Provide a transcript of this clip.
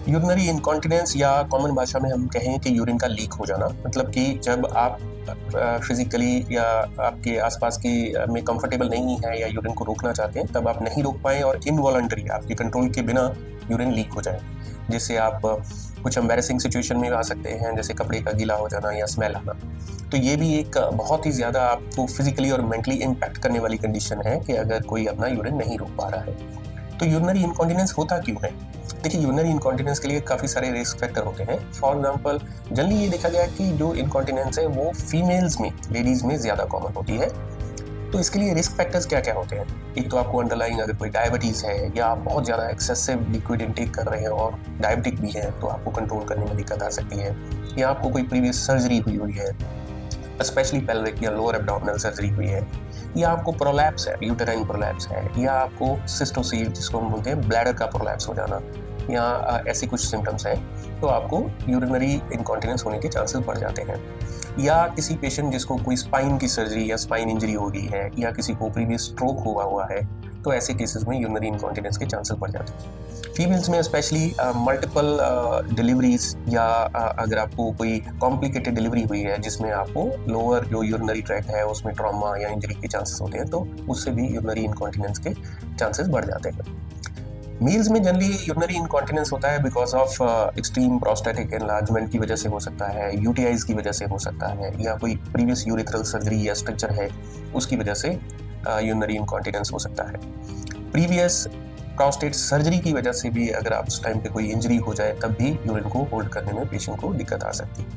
Urinary incontinence या common भाषा में हम कहें कि यूरिन का लीक हो जाना, मतलब कि जब आप फिजिकली या आपके आसपास की में कंफर्टेबल नहीं है या यूरिन को रोकना चाहते हैं, तब आप नहीं रोक पाए और इनवॉलंटरी आपके कंट्रोल के बिना यूरिन लीक हो जाए, जिससे आप कुछ एम्बैरेसिंग सिचुएशन में आ सकते हैं, जैसे कपड़े का गीला हो जाना या स्मेल आना। तो ये भी एक बहुत ही ज़्यादा आपको फिजिकली और मेंटली इम्पैक्ट करने वाली कंडीशन है कि अगर कोई अपना यूरिन नहीं रोक पा रहा है। तो यूरिनरी इनकॉन्टिनेंस होता क्यों है? देखिए, यूरिनरी इनकॉन्टिनेंस के लिए काफ़ी सारे रिस्क फैक्टर होते हैं। फॉर एग्जांपल, जनरली ये देखा गया कि जो इनकॉन्टिनेंस है वो फीमेल्स में, लेडीज़ में ज़्यादा कॉमन होती है। तो इसके लिए रिस्क फैक्टर्स क्या-क्या होते हैं? एक तो आपको अंडरलाइंग अगर कोई डायबिटीज़ है या आप बहुत ज़्यादा एक्सेसिव लिक्विड इनटेक कर रहे हैं और डायबिटिक भी हैं, तो आपको कंट्रोल करने में दिक्कत आ सकती है। या आपको कोई प्रीवियस सर्जरी हुई है, स्पेशली पेल्विक या लोअर एब्डोमिनल सर्जरी हुई है, या आपको प्रोलैप्स है, यूटेराइन प्रोलैप्स है, या आपको सिस्टोसील जिसको हम बोलते हैं ब्लैडर का प्रोलैप्स हो जाना, या ऐसी कुछ सिम्टम्स हैं, तो आपको यूरिनरी इनकॉन्टिनेंस होने के चांसेस बढ़ जाते हैं। या किसी पेशेंट जिसको कोई स्पाइन की सर्जरी या स्पाइन इंजरी हो गई है, या किसी को प्रीवियस स्ट्रोक हुआ है, तो ऐसे केसेस में यूरिनरी इनकॉन्टिनेंस के चांसेस बढ़ जाते हैं। फीमेल्स में स्पेशली मल्टीपल डिलीवरीज या अगर आपको कोई कॉम्प्लिकेटेड डिलीवरी हुई है जिसमें आपको लोअर जो यूरिनरी ट्रैक्ट है उसमें ट्रॉमा या इंजरी के चांसेस होते हैं, तो उससे भी यूरिनरी इनकॉन्टिनेंस के चांसेस बढ़ जाते हैं। मेल्स में जनरली यूरिनरी इनकॉन्टिनेंस होता है because of extreme prostatic enlargement की वजह से हो सकता है, यूटीआईज की वजह से हो सकता है, या कोई प्रीवियस यूरिथ्रल सर्जरी या स्ट्रक्चर है उसकी वजह से यूरिनरी इनकॉन्टिनेंस हो सकता है। प्रीवियस प्रोस्टेट सर्जरी की वजह से भी अगर आप उस टाइम पे कोई इंजरी हो जाए, तब भी यूरिन को होल्ड करने में पेशेंट को दिक्कत आ सकती है।